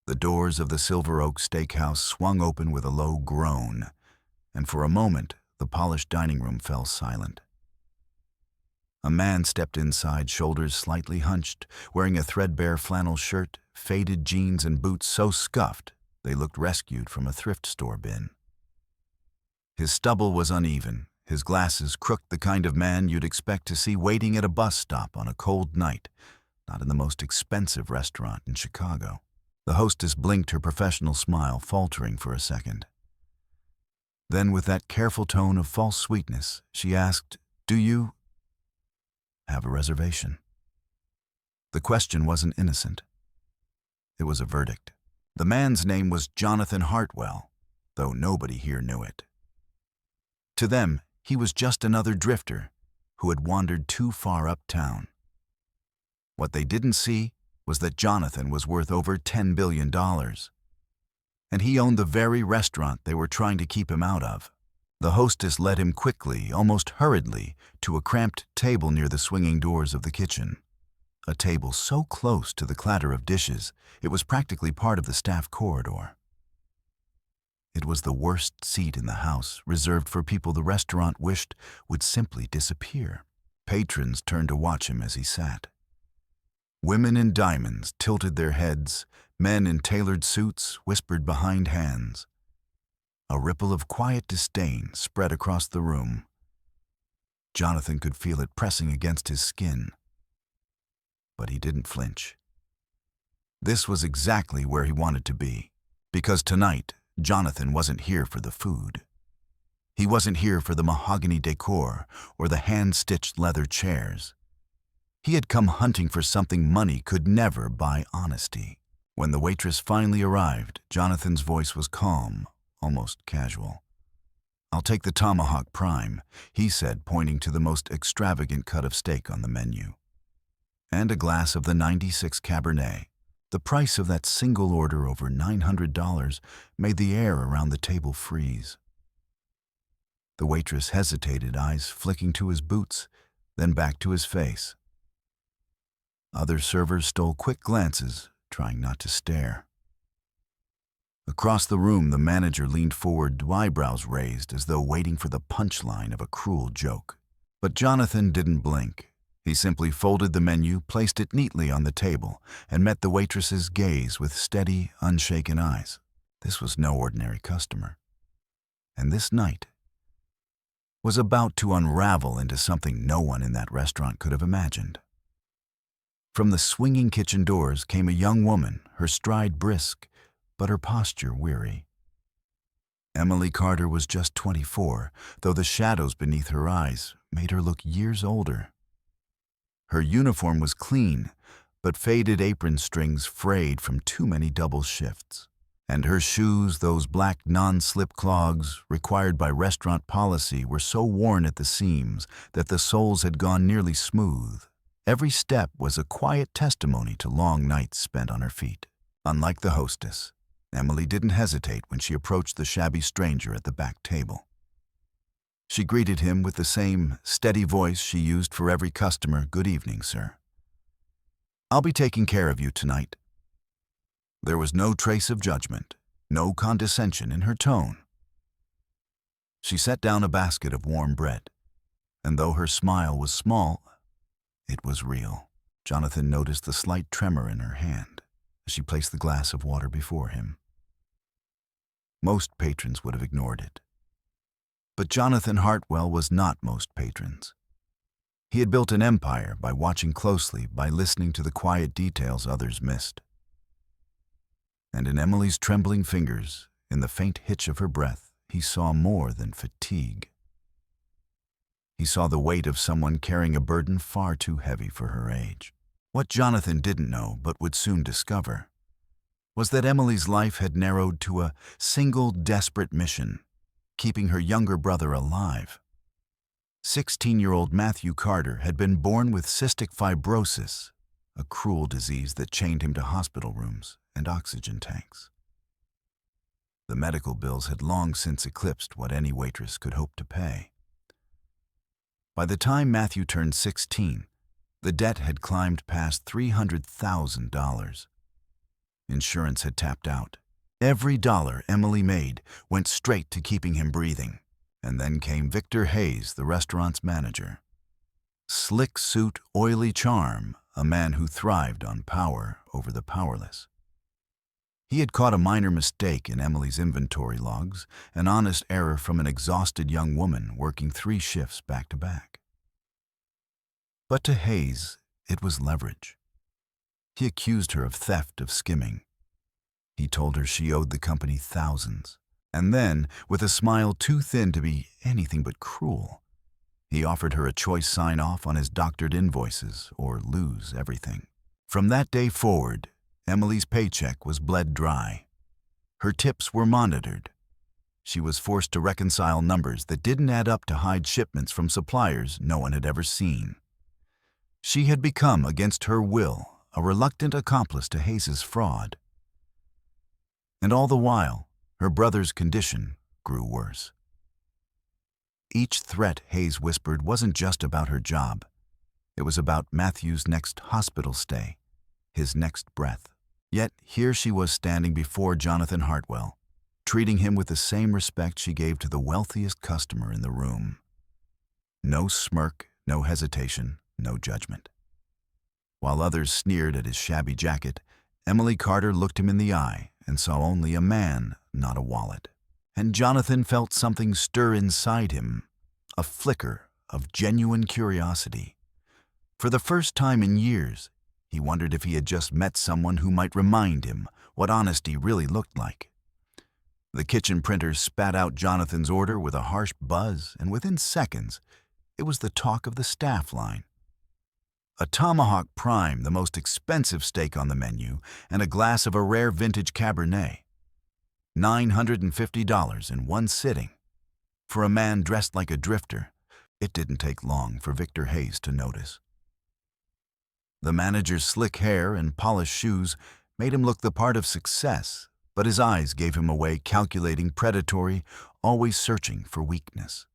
The doors of the Silver Oak Steakhouse swung open with a low groan, and for a moment the polished dining room fell silent. A man stepped inside, shoulders slightly hunched, wearing a threadbare flannel shirt, faded jeans, and boots so scuffed they looked rescued from a thrift store bin. His stubble was uneven, his glasses crooked, the kind of man you'd expect to see waiting at a bus stop on a cold night, not in the most expensive restaurant in Chicago. The hostess blinked her professional smile, faltering for a second. Then, with that careful tone of false sweetness, she asked, "Do you have a reservation?" The question wasn't innocent. It was a verdict. The man's name was Jonathan Hartwell, though nobody here knew it. To them, he was just another drifter who had wandered too far uptown. What they didn't see was that Jonathan was worth over $10 billion, and he owned the very restaurant they were trying to keep him out of. The hostess led him quickly, almost hurriedly, to a cramped table near the swinging doors of the kitchen. A table so close to the clatter of dishes, it was practically part of the staff corridor. It was the worst seat in the house, reserved for people the restaurant wished would simply disappear. Patrons turned to watch him as he sat. Women in diamonds tilted their heads, men in tailored suits whispered behind hands. A ripple of quiet disdain spread across the room. Jonathan could feel it pressing against his skin, but he didn't flinch. This was exactly where he wanted to be, because tonight, Jonathan wasn't here for the food. He wasn't here for the mahogany decor or the hand-stitched leather chairs. He had come hunting for something money could never buy: honesty. When the waitress finally arrived, Jonathan's voice was calm, almost casual. "I'll take the tomahawk prime," he said, pointing to the most extravagant cut of steak on the menu. "And a glass of the '96 Cabernet." The price of that single order, over $900, made the air around the table freeze. The waitress hesitated, eyes flicking to his boots, then back to his face. Other servers stole quick glances, trying not to stare. Across the room, the manager leaned forward, eyebrows raised, as though waiting for the punchline of a cruel joke. But Jonathan didn't blink. He simply folded the menu, placed it neatly on the table, and met the waitress's gaze with steady, unshaken eyes. This was no ordinary customer. And this night was about to unravel into something no one in that restaurant could have imagined. From the swinging kitchen doors came a young woman, her stride brisk, but her posture weary. Emily Carter was just 24, though the shadows beneath her eyes made her look years older. Her uniform was clean, but faded apron strings frayed from too many double shifts. And her shoes, those black non-slip clogs required by restaurant policy, were so worn at the seams that the soles had gone nearly smooth. Every step was a quiet testimony to long nights spent on her feet. Unlike the hostess, Emily didn't hesitate when she approached the shabby stranger at the back table. She greeted him with the same steady voice she used for every customer. "Good evening, sir. I'll be taking care of you tonight." There was no trace of judgment, no condescension in her tone. She set down a basket of warm bread, and though her smile was small, it was real. Jonathan noticed the slight tremor in her hand as she placed the glass of water before him. Most patrons would have ignored it. But Jonathan Hartwell was not most patrons. He had built an empire by watching closely, by listening to the quiet details others missed. And in Emily's trembling fingers, in the faint hitch of her breath, he saw more than fatigue. He saw the weight of someone carrying a burden far too heavy for her age. What Jonathan didn't know, but would soon discover, was that Emily's life had narrowed to a single desperate mission: keeping her younger brother alive. 16-year-old Matthew Carter had been born with cystic fibrosis, a cruel disease that chained him to hospital rooms and oxygen tanks. The medical bills had long since eclipsed what any waitress could hope to pay. By the time Matthew turned 16, the debt had climbed past $300,000. Insurance had tapped out. Every dollar Emily made went straight to keeping him breathing. And then came Victor Hayes, the restaurant's manager. Slick suit, oily charm, a man who thrived on power over the powerless. He had caught a minor mistake in Emily's inventory logs, an honest error from an exhausted young woman working 3 shifts back to back. But to Hayes, it was leverage. He accused her of theft, of skimming. He told her she owed the company thousands. And then, with a smile too thin to be anything but cruel, he offered her a choice sign-off on his doctored invoices or lose everything. From that day forward, Emily's paycheck was bled dry. Her tips were monitored. She was forced to reconcile numbers that didn't add up to hide shipments from suppliers no one had ever seen. She had become, against her will, a reluctant accomplice to Hayes's fraud. And all the while, her brother's condition grew worse. Each threat Hayes whispered wasn't just about her job. It was about Matthew's next hospital stay, his next breath. Yet here she was standing before Jonathan Hartwell, treating him with the same respect she gave to the wealthiest customer in the room. No smirk, no hesitation, no judgment. While others sneered at his shabby jacket, Emily Carter looked him in the eye and saw only a man, not a wallet. And Jonathan felt something stir inside him, a flicker of genuine curiosity. For the first time in years, he wondered if he had just met someone who might remind him what honesty really looked like. The kitchen printer spat out Jonathan's order with a harsh buzz, and within seconds, it was the talk of the staff line. A tomahawk prime, the most expensive steak on the menu, and a glass of a rare vintage Cabernet. $950 in one sitting. For a man dressed like a drifter, it didn't take long for Victor Hayes to notice. The manager's slick hair and polished shoes made him look the part of success, but his eyes gave him away calculating, predatory, always searching for weakness.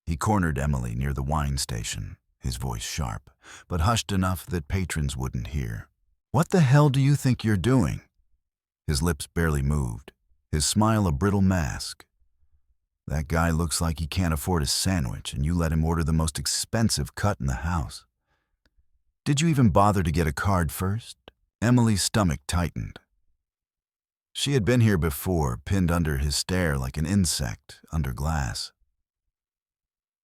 He cornered Emily near the wine station, his voice sharp, but hushed enough that patrons wouldn't hear. "What the hell do you think you're doing?" His lips barely moved, his smile a brittle mask. "That guy looks like he can't afford a sandwich, and you let him order the most expensive cut in the house. Did you even bother to get a card first?" Emily's stomach tightened. She had been here before, pinned under his stare like an insect under glass.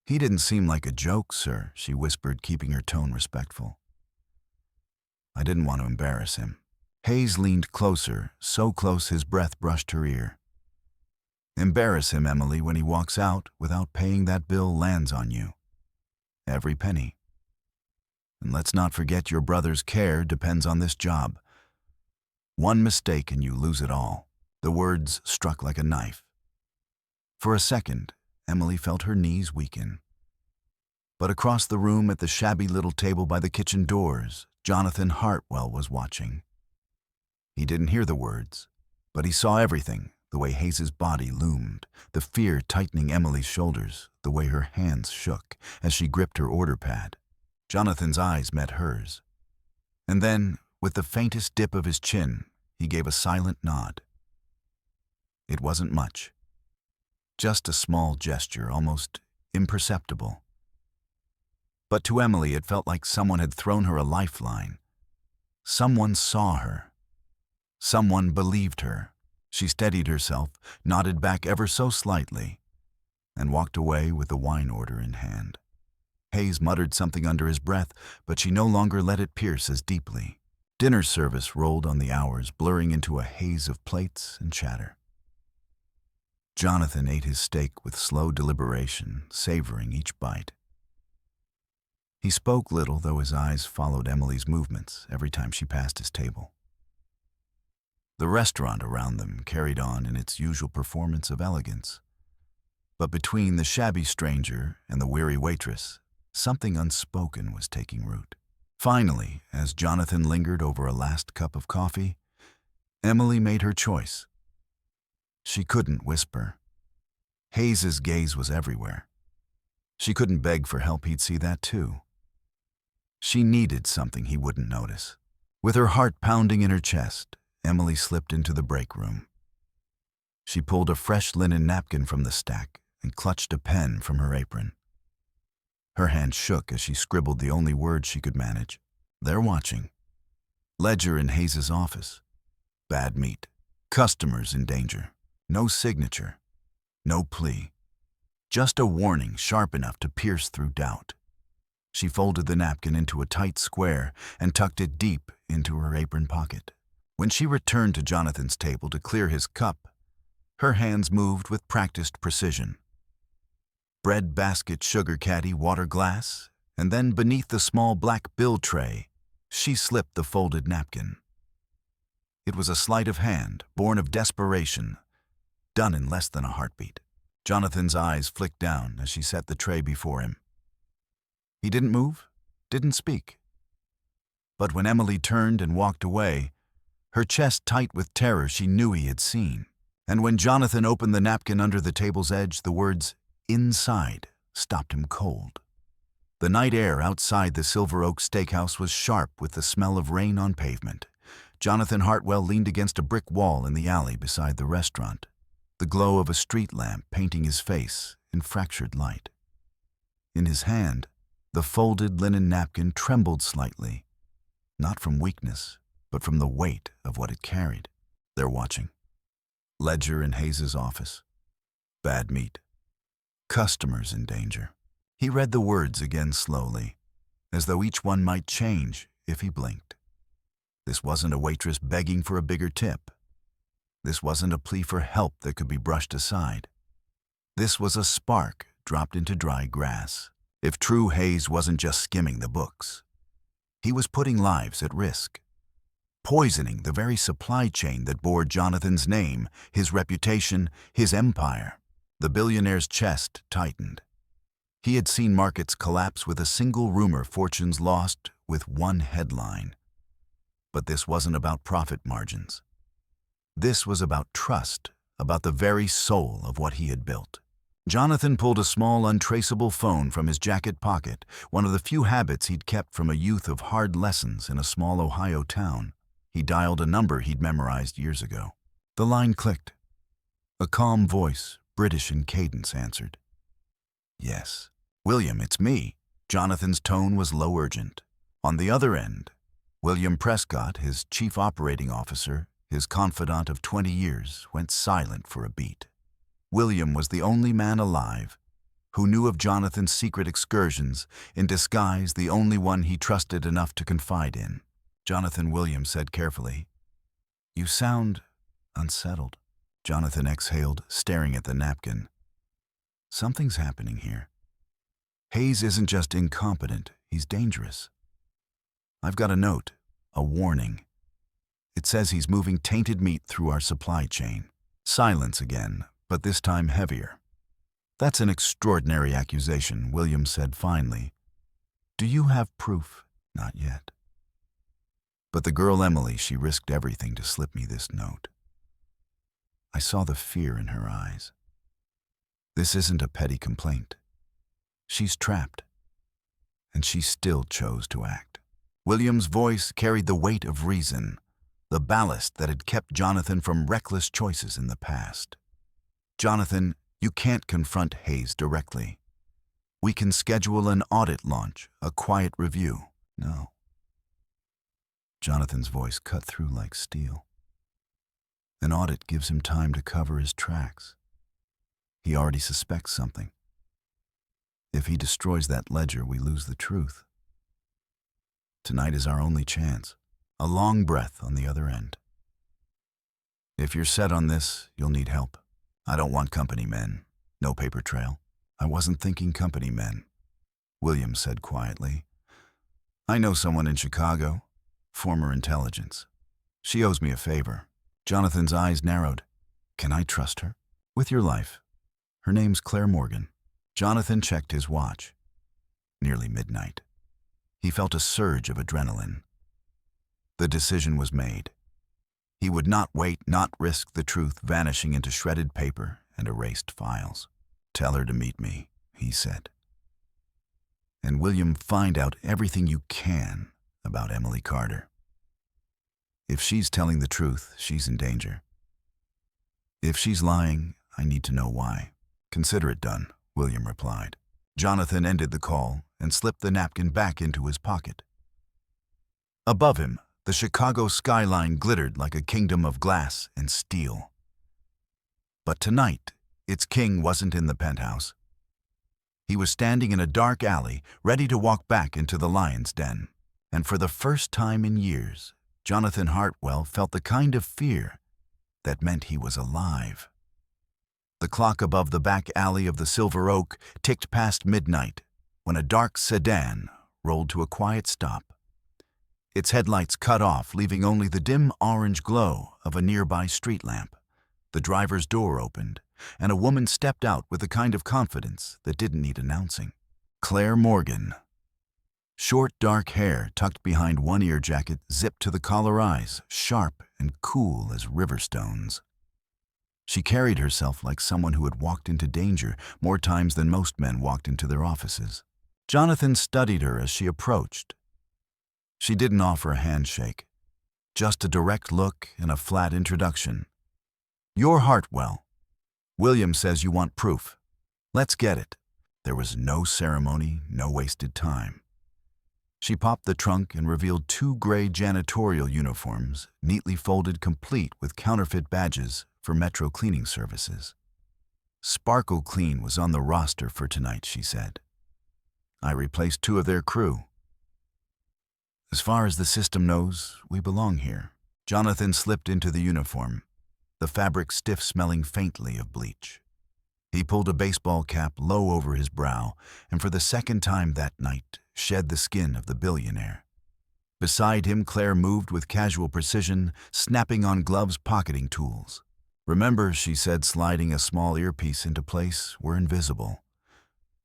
"He didn't seem like a joke, sir," she whispered, keeping her tone respectful. "I didn't want to embarrass him." Hayes leaned closer, so close his breath brushed her ear. "Embarrass him, Emily, when he walks out without paying that bill lands on you. Every penny. And let's not forget your brother's care depends on this job. One mistake and you lose it all." The words struck like a knife. For a second, Emily felt her knees weaken. But across the room at the shabby little table by the kitchen doors, Jonathan Hartwell was watching. He didn't hear the words, but he saw everything, the way Hayes's body loomed, the fear tightening Emily's shoulders, the way her hands shook as she gripped her order pad. Jonathan's eyes met hers. And then, with the faintest dip of his chin, he gave a silent nod. It wasn't much. Just a small gesture, almost imperceptible. But to Emily, it felt like someone had thrown her a lifeline. Someone saw her. Someone believed her. She steadied herself, nodded back ever so slightly, and walked away with the wine order in hand. Hayes muttered something under his breath, but she no longer let it pierce as deeply. Dinner service rolled on the hours, blurring into a haze of plates and chatter. Jonathan ate his steak with slow deliberation, savoring each bite. He spoke little, though his eyes followed Emily's movements every time she passed his table. The restaurant around them carried on in its usual performance of elegance. But between the shabby stranger and the weary waitress, something unspoken was taking root. Finally, as Jonathan lingered over a last cup of coffee, Emily made her choice. She couldn't whisper. Hayes's gaze was everywhere. She couldn't beg for help, he'd see that too. She needed something he wouldn't notice. With her heart pounding in her chest, Emily slipped into the break room. She pulled a fresh linen napkin from the stack and clutched a pen from her apron. Her hand shook as she scribbled the only words she could manage. They're watching. Ledger in Hayes's office. Bad meat. Customers in danger. No signature. No plea. Just a warning sharp enough to pierce through doubt. She folded the napkin into a tight square and tucked it deep into her apron pocket. When she returned to Jonathan's table to clear his cup, her hands moved with practiced precision. Bread basket, sugar caddy, water glass, and then beneath the small black bill tray, she slipped the folded napkin. It was a sleight of hand, born of desperation, done in less than a heartbeat. Jonathan's eyes flicked down as she set the tray before him. He didn't move, didn't speak. But when Emily turned and walked away, her chest tight with terror, she knew he had seen. And when Jonathan opened the napkin under the table's edge, the words, "inside," stopped him cold. The night air outside the Silver Oak Steakhouse was sharp with the smell of rain on pavement. Jonathan Hartwell leaned against a brick wall in the alley beside the restaurant, the glow of a street lamp painting his face in fractured light. In his hand, the folded linen napkin trembled slightly, not from weakness, but from the weight of what it carried. They're watching. Ledger in Hayes's office. Bad meat. Customers in danger. He read the words again slowly, as though each one might change if he blinked. This wasn't a waitress begging for a bigger tip. This wasn't a plea for help that could be brushed aside. This was a spark dropped into dry grass. If true Hayes wasn't just skimming the books, he was putting lives at risk, poisoning the very supply chain that bore Jonathan's name, his reputation, his empire. The billionaire's chest tightened. He had seen markets collapse with a single rumor, fortunes lost with one headline. But this wasn't about profit margins. This was about trust, about the very soul of what he had built. Jonathan pulled a small, untraceable phone from his jacket pocket, one of the few habits he'd kept from a youth of hard lessons in a small Ohio town. He dialed a number he'd memorized years ago. The line clicked. A calm voice, British in cadence, answered. "Yes. William, it's me." Jonathan's tone was low urgent. On the other end, William Prescott, his chief operating officer, his confidant of 20 years, went silent for a beat. William was the only man alive who knew of Jonathan's secret excursions, in disguise the only one he trusted enough to confide in. "Jonathan," William said carefully, "you sound unsettled." Jonathan exhaled, staring at the napkin. "Something's happening here. Hayes isn't just incompetent, he's dangerous. I've got a note, a warning. It says he's moving tainted meat through our supply chain." Silence again, but this time heavier. "That's an extraordinary accusation," William said finally. "Do you have proof?" "Not yet. But the girl Emily, she risked everything to slip me this note." I saw the fear in her eyes. This isn't a petty complaint. She's trapped, and she still chose to act. William's voice carried the weight of reason, the ballast that had kept Jonathan from reckless choices in the past. "Jonathan, you can't confront Hayes directly. We can schedule an audit launch, a quiet review." "No." Jonathan's voice cut through like steel. "An audit gives him time to cover his tracks. He already suspects something. If he destroys that ledger, we lose the truth. Tonight is our only chance." A long breath on the other end. "If you're set on this, you'll need help. I don't want company men. No paper trail." "I wasn't thinking company men," William said quietly. "I know someone in Chicago, former intelligence. She owes me a favor." Jonathan's eyes narrowed. "Can I trust her?" "With your life. Her name's Claire Morgan." Jonathan checked his watch. Nearly midnight. He felt a surge of adrenaline. The decision was made. He would not wait, not risk the truth vanishing into shredded paper and erased files. "Tell her to meet me," he said. "And William, find out everything you can about Emily Carter." If she's telling the truth, she's in danger. If she's lying, I need to know why. Consider it done, William replied. Jonathan ended the call and slipped the napkin back into his pocket. Above him, the Chicago skyline glittered like a kingdom of glass and steel. But tonight, its king wasn't in the penthouse. He was standing in a dark alley, ready to walk back into the lion's den. And for the first time in years, Jonathan Hartwell felt the kind of fear that meant he was alive. The clock above the back alley of the Silver Oak ticked past midnight when a dark sedan rolled to a quiet stop. Its headlights cut off, leaving only the dim orange glow of a nearby street lamp. The driver's door opened, and a woman stepped out with a kind of confidence that didn't need announcing. Claire Morgan. Short dark hair tucked behind one ear jacket, zipped to the collar, eyes sharp and cool as river stones. She carried herself like someone who had walked into danger more times than most men walked into their offices. Jonathan studied her as she approached. She didn't offer a handshake, just a direct look and a flat introduction. "You're Hartwell. William says you want proof. Let's get it." There was no ceremony, no wasted time. She popped the trunk and revealed 2 gray janitorial uniforms, neatly folded, complete with counterfeit badges for Metro cleaning services. "Sparkle Clean was on the roster for tonight," she said. "I replaced 2 of their crew. As far as the system knows, we belong here." Jonathan slipped into the uniform, the fabric stiff, smelling faintly of bleach. He pulled a baseball cap low over his brow, and for the second time that night, shed the skin of the billionaire. Beside him, Claire moved with casual precision, snapping on gloves, pocketing tools. "Remember," she said, sliding a small earpiece into place, "we're invisible.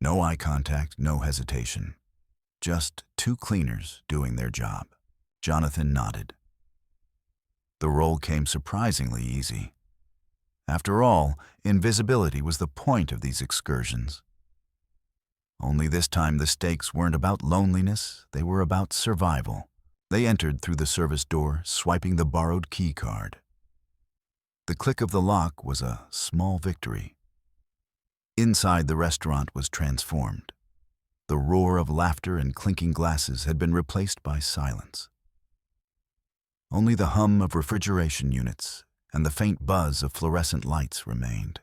No eye contact, no hesitation. Just 2 cleaners doing their job." Jonathan nodded. The role came surprisingly easy. After all, invisibility was the point of these excursions. Only this time the stakes weren't about loneliness, they were about survival. They entered through the service door, swiping the borrowed key card. The click of the lock was a small victory. Inside, the restaurant was transformed. The roar of laughter and clinking glasses had been replaced by silence. Only the hum of refrigeration units and the faint buzz of fluorescent lights remained.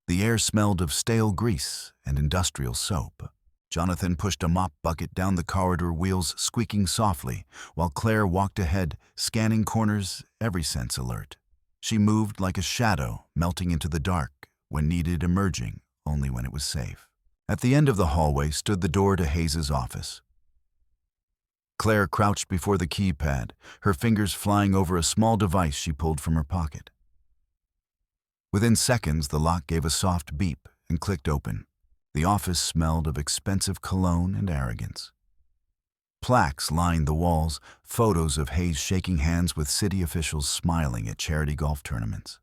The air smelled of stale grease and industrial soap. Jonathan pushed a mop bucket down the corridor, wheels squeaking softly, while Claire walked ahead, scanning corners, every sense alert. She moved like a shadow, melting into the dark when needed, emerging only when it was safe. At the end of the hallway stood the door to Hayes's office. Claire crouched before the keypad, her fingers flying over a small device she pulled from her pocket. Within seconds, the lock gave a soft beep and clicked open. The office smelled of expensive cologne and arrogance. Plaques lined the walls, photos of Hayes shaking hands with city officials smiling at charity golf tournaments.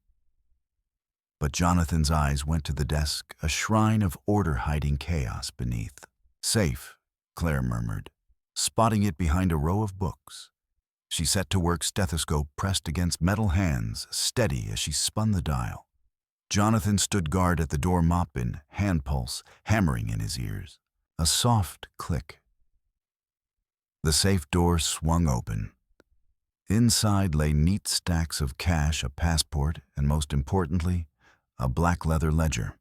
But Jonathan's eyes went to the desk, a shrine of order hiding chaos beneath. "Safe," Claire murmured, spotting it behind a row of books. She set to work, stethoscope pressed against metal hands, steady as she spun the dial. Jonathan stood guard at the door, mop in hand pulse hammering in his ears. A soft click. The safe door swung open. Inside lay neat stacks of cash, a passport, and most importantly, a black leather ledger.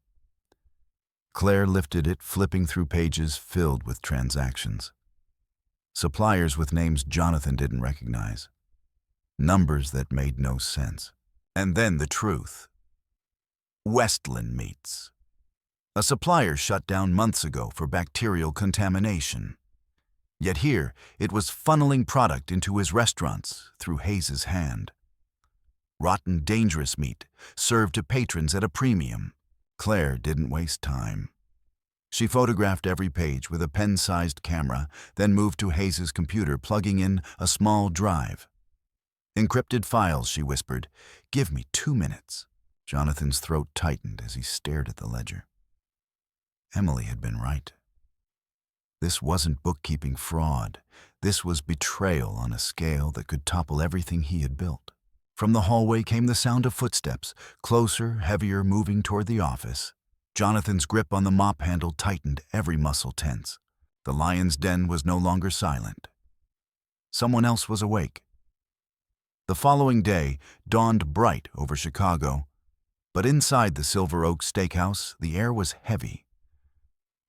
Claire lifted it, flipping through pages filled with transactions. Suppliers with names Jonathan didn't recognize. Numbers that made no sense. And then the truth. Westland Meats. A supplier shut down months ago for bacterial contamination. Yet here, it was funneling product into his restaurants through Hayes's hand. Rotten, dangerous meat, served to patrons at a premium. Claire didn't waste time. She photographed every page with a pen-sized camera, then moved to Hayes's computer, plugging in a small drive. "Encrypted files," she whispered. "Give me 2 minutes." Jonathan's throat tightened as he stared at the ledger. Emily had been right. This wasn't bookkeeping fraud. This was betrayal on a scale that could topple everything he had built. From the hallway came the sound of footsteps, closer, heavier, moving toward the office. Jonathan's grip on the mop handle tightened, every muscle tense. The lion's den was no longer silent. Someone else was awake. The following day dawned bright over Chicago, but inside the Silver Oak Steakhouse, the air was heavy.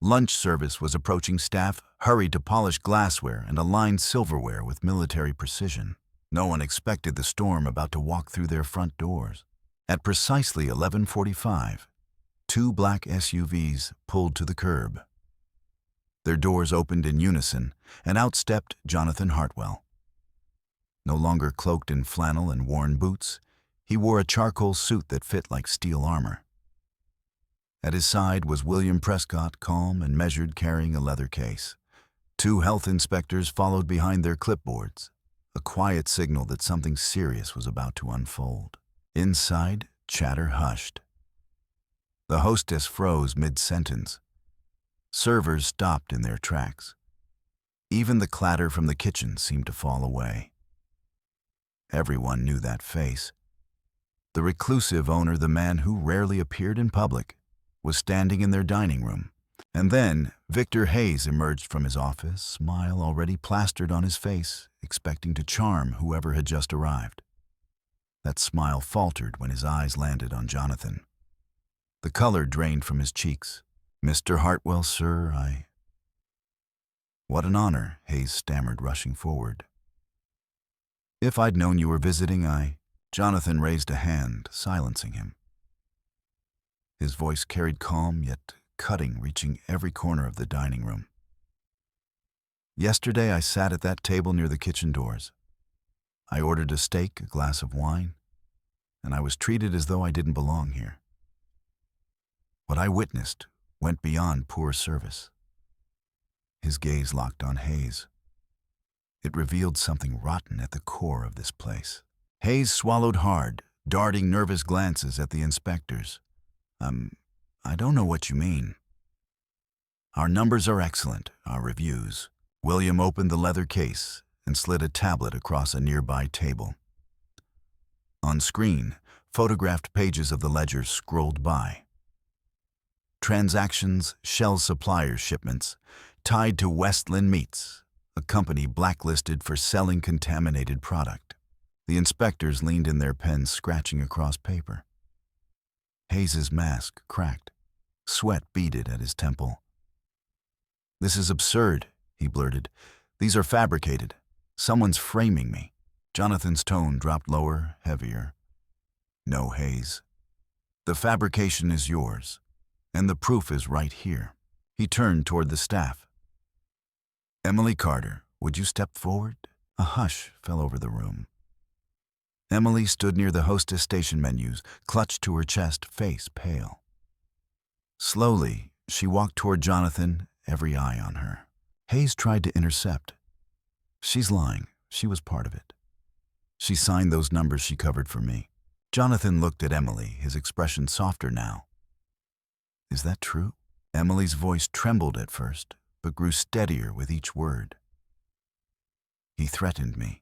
Lunch service was approaching. Staff hurried to polish glassware and align silverware with military precision. No one expected the storm about to walk through their front doors. At precisely 11:45, two black SUVs pulled to the curb. Their doors opened in unison, and out stepped Jonathan Hartwell. No longer cloaked in flannel and worn boots, he wore a charcoal suit that fit like steel armor. At his side was William Prescott, calm and measured, carrying a leather case. Two health inspectors followed behind their clipboards, a quiet signal that something serious was about to unfold. Inside, chatter hushed. The hostess froze mid-sentence. Servers stopped in their tracks. Even the clatter from the kitchen seemed to fall away. Everyone knew that face. The reclusive owner, the man who rarely appeared in public, was standing in their dining room. And then Victor Hayes emerged from his office, smile already plastered on his face, expecting to charm whoever had just arrived. That smile faltered when his eyes landed on Jonathan. The color drained from his cheeks. "Mr. Hartwell, sir, What an honor," Hayes stammered, rushing forward. "If I'd known you were visiting, Jonathan raised a hand, silencing him. His voice carried calm, yet cutting, reaching every corner of the dining room. "Yesterday I sat at that table near the kitchen doors. I ordered a steak, a glass of wine, and I was treated as though I didn't belong here. What I witnessed went beyond poor service." His gaze locked on Hayes. It revealed something rotten at the core of this place. Hayes swallowed hard, darting nervous glances at the inspectors. I don't know what you mean." "Our numbers are excellent, our reviews." William opened the leather case and slid a tablet across a nearby table. On screen, photographed pages of the ledger scrolled by. Transactions, Shell supplier shipments, tied to Westland Meats, a company blacklisted for selling contaminated product. The inspectors leaned in their pens, scratching across paper. Hayes's mask cracked. Sweat beaded at his temple. "This is absurd," he blurted. "These are fabricated. Someone's framing me." Jonathan's tone dropped lower, heavier. "No, Hayes. The fabrication is yours, and the proof is right here." He turned toward the staff. "Emily Carter, would you step forward?" A hush fell over the room. Emily stood near the hostess station menus, clutched to her chest, face pale. Slowly, she walked toward Jonathan, every eye on her. Hayes tried to intercept. "She's lying. She was part of it. She signed those numbers she covered for me." Jonathan looked at Emily, his expression softer now. "Is that true?" Emily's voice trembled at first, but grew steadier with each word. "He threatened me.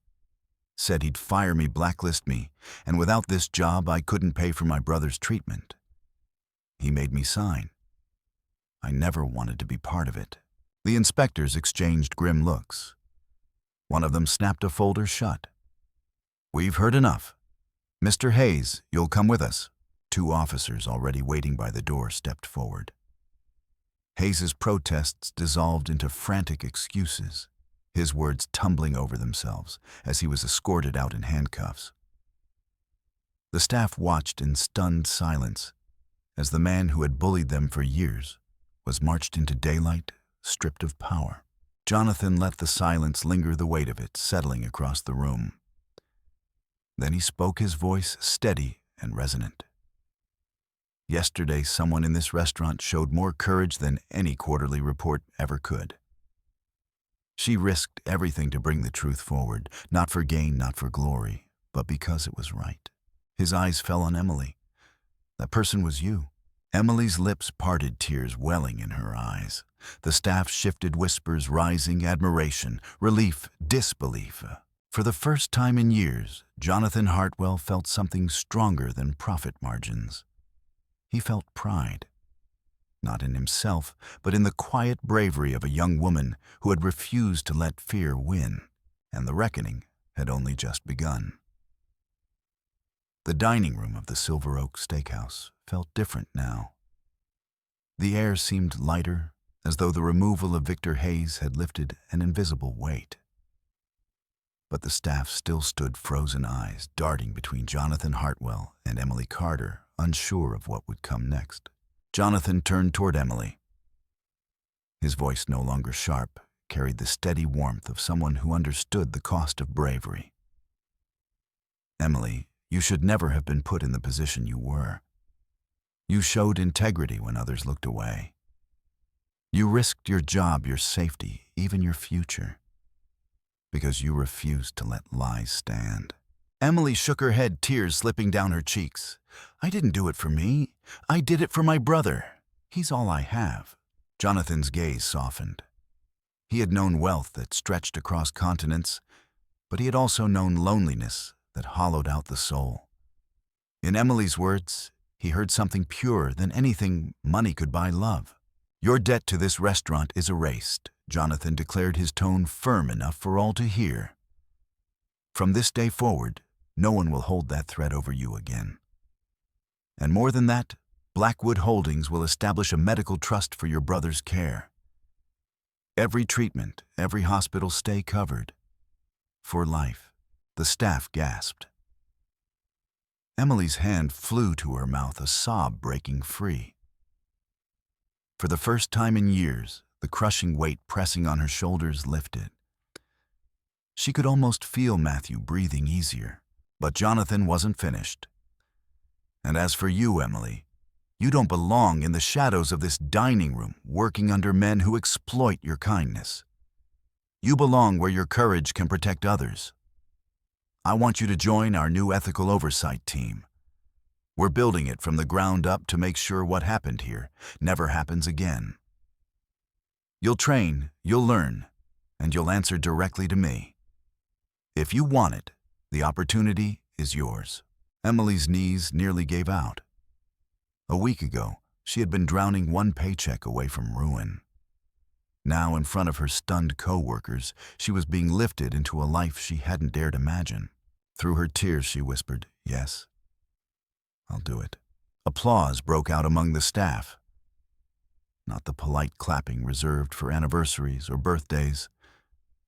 Said he'd fire me, blacklist me, and without this job I couldn't pay for my brother's treatment. He made me sign. I never wanted to be part of it." The inspectors exchanged grim looks. One of them snapped a folder shut. "We've heard enough. Mr. Hayes, you'll come with us." Two officers already waiting by the door stepped forward. Hayes's protests dissolved into frantic excuses, his words tumbling over themselves as he was escorted out in handcuffs. The staff watched in stunned silence as the man who had bullied them for years was marched into daylight, stripped of power. Jonathan let the silence linger, the weight of it settling across the room. Then he spoke, his voice steady and resonant. "Yesterday, someone in this restaurant showed more courage than any quarterly report ever could. She risked everything to bring the truth forward, not for gain, not for glory, but because it was right." His eyes fell on Emily. "That person was you. Emily's lips parted, tears welling in her eyes. The staff shifted, whispers rising, admiration, relief, disbelief. For the first time in years, Jonathan Hartwell felt something stronger than profit margins. He felt pride. Not in himself, but in the quiet bravery of a young woman who had refused to let fear win, and the reckoning had only just begun. The dining room of the Silver Oak Steakhouse felt different now. The air seemed lighter, as though the removal of Victor Hayes had lifted an invisible weight. But the staff still stood, frozen eyes darting between Jonathan Hartwell and Emily Carter, unsure of what would come next. Jonathan turned toward Emily. His voice, no longer sharp, carried the steady warmth of someone who understood the cost of bravery. "Emily, you should never have been put in the position you were. You showed integrity when others looked away. You risked your job, your safety, even your future, because you refused to let lies stand." Emily shook her head, tears slipping down her cheeks. "I didn't do it for me. I did it for my brother. He's all I have." Jonathan's gaze softened. He had known wealth that stretched across continents, but he had also known loneliness that hollowed out the soul. In Emily's words, he heard something purer than anything money could buy: love. "Your debt to this restaurant is erased," Jonathan declared, his tone firm enough for all to hear. "From this day forward, no one will hold that threat over you again. And more than that, Blackwood Holdings will establish a medical trust for your brother's care. Every treatment, every hospital stay covered. For life." The staff gasped. Emily's hand flew to her mouth, a sob breaking free. For the first time in years, the crushing weight pressing on her shoulders lifted. She could almost feel Matthew breathing easier. But Jonathan wasn't finished. "And as for you, Emily, you don't belong in the shadows of this dining room, working under men who exploit your kindness. You belong where your courage can protect others. I want you to join our new ethical oversight team. We're building it from the ground up to make sure what happened here never happens again. You'll train, you'll learn, and you'll answer directly to me. If you want it, the opportunity is yours." Emily's knees nearly gave out. A week ago, she had been drowning one paycheck away from ruin. Now, in front of her stunned co-workers, she was being lifted into a life she hadn't dared imagine. Through her tears, she whispered, "Yes, I'll do it." Applause broke out among the staff. Not the polite clapping reserved for anniversaries or birthdays,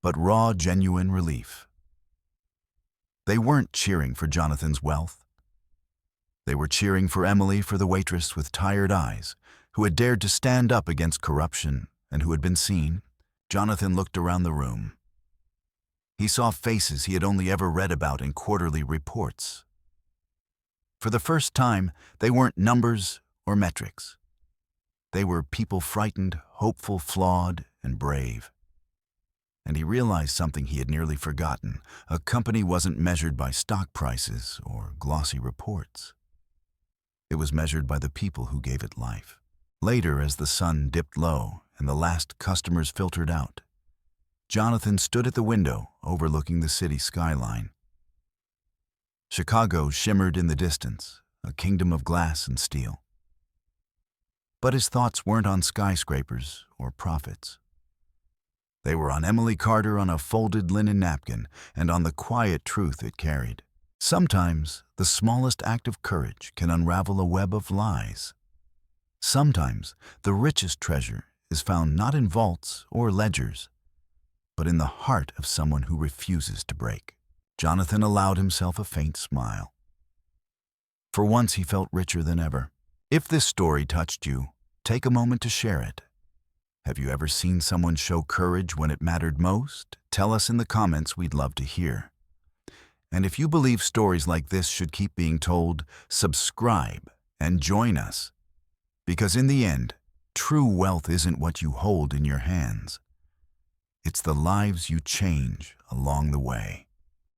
but raw, genuine relief. They weren't cheering for Jonathan's wealth. They were cheering for Emily, for the waitress with tired eyes, who had dared to stand up against corruption and who had been seen. Jonathan looked around the room. He saw faces he had only ever read about in quarterly reports. For the first time, they weren't numbers or metrics. They were people frightened, hopeful, flawed, and brave. And he realized something he had nearly forgotten. A company wasn't measured by stock prices or glossy reports. It was measured by the people who gave it life. Later, as the sun dipped low and the last customers filtered out, Jonathan stood at the window overlooking the city skyline. Chicago shimmered in the distance, a kingdom of glass and steel. But his thoughts weren't on skyscrapers or profits. They were on Emily Carter, on a folded linen napkin, and on the quiet truth it carried. Sometimes the smallest act of courage can unravel a web of lies. Sometimes the richest treasure is found not in vaults or ledgers, but in the heart of someone who refuses to break. Jonathan allowed himself a faint smile. For once he felt richer than ever. If this story touched you, take a moment to share it. Have you ever seen someone show courage when it mattered most? Tell us in the comments, we'd love to hear. And if you believe stories like this should keep being told, subscribe and join us. Because in the end, true wealth isn't what you hold in your hands. It's the lives you change along the way.